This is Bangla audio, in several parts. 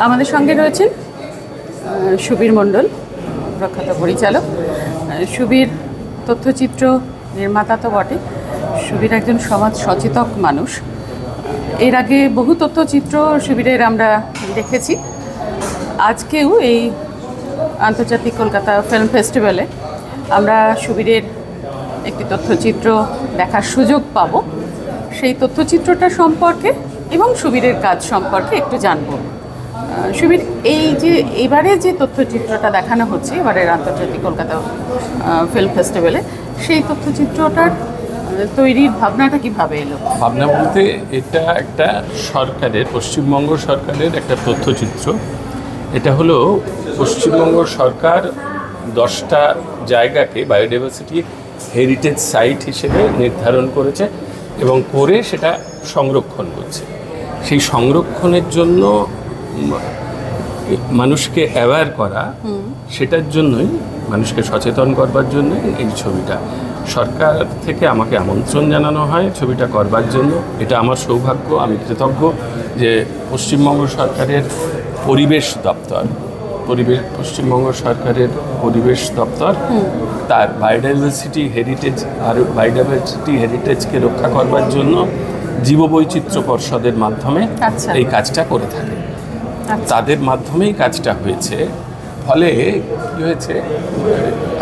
আমাদের সঙ্গে রয়েছেন সুবীর মণ্ডল, প্রখ্যাত পরিচালক। সুবীর তথ্যচিত্র নির্মাতা তো বটে, সুবীর একজন সমাজ সচেতক মানুষ। এর আগে বহু তথ্যচিত্র সুবীরের আমরা দেখেছি। আজকেও এই আন্তর্জাতিক কলকাতা ফিল্ম ফেস্টিভ্যালে আমরা সুবীরের একটি তথ্যচিত্র দেখার সুযোগ পাব। সেই তথ্যচিত্রটা সম্পর্কে এবং সুবীরের কাজ সম্পর্কে একটু জানব। সুবীর, এই যে এবারে যে তথ্যচিত্রটা দেখানো হচ্ছে এবারের আন্তর্জাতিক কলকাতা ফিল্ম ফেস্টিভ্যালে, সেই তথ্যচিত্রটার তৈরির ভাবনাটা কীভাবে এলো? ভাবনা বলতে এটা একটা সরকারের, পশ্চিমবঙ্গ সরকারের একটা তথ্যচিত্র। এটা হলো পশ্চিমবঙ্গ সরকার 10টা জায়গাকে বায়োডাইভার্সিটি হেরিটেজ সাইট হিসেবে নির্ধারণ করেছে এবং করে সেটা সংরক্ষণ করছে। সেই সংরক্ষণের জন্য মানুষকে অ্যাওয়্যার করা, সেটার জন্যই, মানুষকে সচেতন করবার জন্যই এই ছবিটা। সরকার থেকে আমাকে আমন্ত্রণ জানানো হয় ছবিটা করবার জন্য। এটা আমার সৌভাগ্য, আমি কৃতজ্ঞ যে পশ্চিমবঙ্গ সরকারের পরিবেশ দপ্তর, পশ্চিমবঙ্গ সরকারের পরিবেশ দপ্তর তার বায়োডাইভার্সিটি হেরিটেজ আর বায়োডাইভার্সিটি হেরিটেজকে রক্ষা করবার জন্য জীববৈচিত্র্য পর্ষদের মাধ্যমে এই কাজটা করে থাকে। তাদের মাধ্যমেই কাজটা হয়েছে। ফলে কী হয়েছে,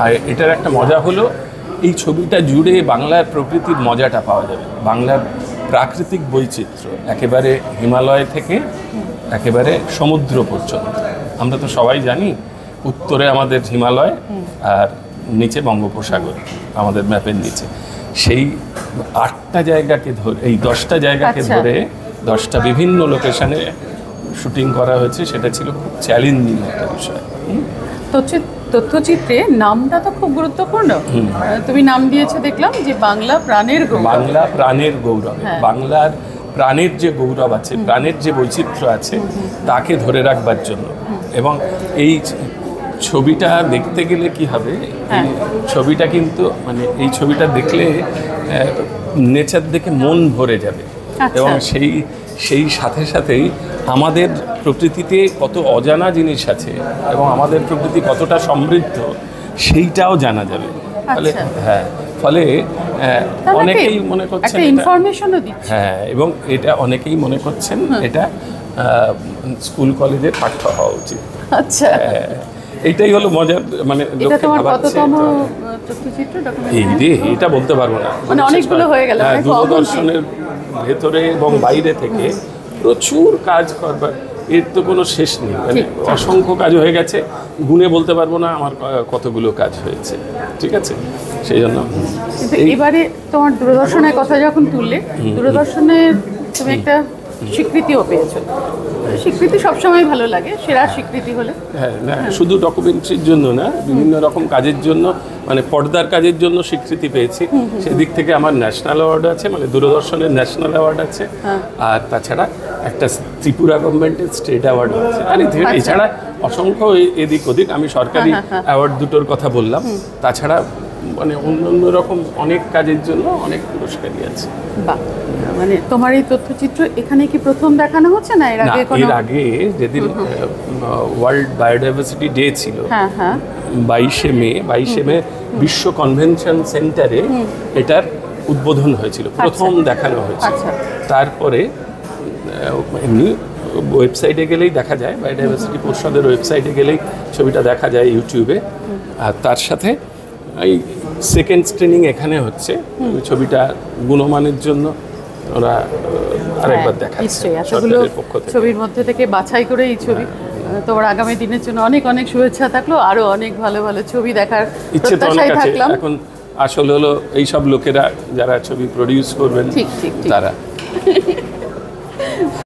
আর এটার একটা মজা হলো, এই ছবিটা জুড়ে বাংলার প্রকৃতির মজাটা পাওয়া যাবে। বাংলার প্রাকৃতিক বৈচিত্র্য একেবারে হিমালয় থেকে একেবারে সমুদ্র পর্যন্ত। আমরা তো সবাই জানি উত্তরে আমাদের হিমালয় আর নিচে বঙ্গোপসাগর আমাদের ম্যাপের নিচে। সেই 8টা জায়গাকে ধরে, এই 10টা জায়গাকে ধরে 10টা বিভিন্ন লোকেশনে শুটিং করা হয়েছে। সেটা ছিল খুব চ্যালেঞ্জিং একটা বিষয়। তথ্যচিত্রে নামটা তো খুব গুরুত্বপূর্ণ। তুমি নাম দিয়েছো দেখলাম যে বাংলা প্রাণের গৌরব। বাংলা প্রাণের গৌরব, বাংলার প্রাণের যে গৌরব আছে, প্রাণের যে বৈচিত্র্য আছে, তাকে ধরে রাখবার জন্য। এবং এই ছবিটা দেখতে গেলে কি হবে, এই ছবিটা কিন্তু মানে এই ছবিটা দেখলে নেচার দেখে মন ভরে যাবে। এবং সেই সাথে সাথেই আমাদের প্রকৃতিতে কত অজানা জিনিস আছে এবং আমাদের প্রকৃতি কতটা সমৃদ্ধ সেইটাও জানা যাবে। ফলে ফলে অনেকেই মনে করছেন, এবং এটা অনেকেই মনে করছেন এটা স্কুল কলেজের পাঠ্য হওয়া উচিত। আচ্ছা, এইটাই হলো মজার। মানে এটা বলতে পারবো না, মানে অনেকগুলো হয়ে গেল। দূরদর্শনের ভেতরে এবং বাইরে থেকে প্রচুর কাজ করবার, এর তো কোনো শেষ নেই। মানে অসংখ্য কাজ হয়ে গেছে, গুণে বলতে পারবো না আমার কতগুলো কাজ হয়েছে। ঠিক আছে, সেই জন্য এবারে তোমার দূরদর্শনের কথা যখন তুললে, দূরদর্শনে তুমি একটা স্বীকৃতিও পেয়েছো। স্বীকৃতি সবসময় ভালো লাগে, সেরা স্বীকৃতি হলে। না, শুধু ডকুমেন্টারির জন্য না, বিভিন্ন রকম কাজের জন্য, মানে পর্দার কাজের জন্য স্বীকৃতি পেয়েছি। সেদিক থেকে আমার ন্যাশনাল অ্যাওয়ার্ড আছে, মানে দূরদর্শনের ন্যাশনাল অ্যাওয়ার্ড আছে। আর তাছাড়া একটা ত্রিপুরা গভর্নমেন্টের স্টেট অ্যাওয়ার্ড আছে। আর এছাড়া অসংখ্য এদিক ওদিক, আমি সরকারি অ্যাওয়ার্ড দুটোর কথা বললাম। তাছাড়া মানে অন্য রকম অনেক কাজের জন্য অনেক পুরস্কারই আছে। বাহ, মানে তোমার এই তথ্যচিত্র এখানে কি প্রথম দেখানো হচ্ছে না এর আগে? এর আগে যেদিন ওয়ার্ল্ড বায়োডাইভার্সিটি ডে ছিল, 22শে মে বিশ্ব কনভেনশন সেন্টারে এটার উদ্বোধন হয়েছিল, প্রথম দেখানো হয়েছিল। তারপরে এমনি ওয়েবসাইটে গেলেই দেখা যায়, বায়োডাইভার্সিটি পরিষদের ওয়েবসাইটে গেলেই ছবিটা দেখা যায় ইউটিউবে। আর তার সাথে এই সেকেন্ড স্ক্রিনিং এখানে হচ্ছে। ছবিটা গুণমানের জন্য ওরা আরেকবার দেখাচ্ছে সরকারের পক্ষ থেকে। ছবির মধ্যে থেকে বাছাই করে এই ছবি তোমার আগামী দিনের জন্য অনেক অনেক শুভেচ্ছা থাকলো। আরো অনেক ভালো ভালো ছবি দেখার ইচ্ছে তো অনেক আছে। এখন আসলে হলো এইসব লোকেরা যারা ছবি প্রডিউস করবেন, তারা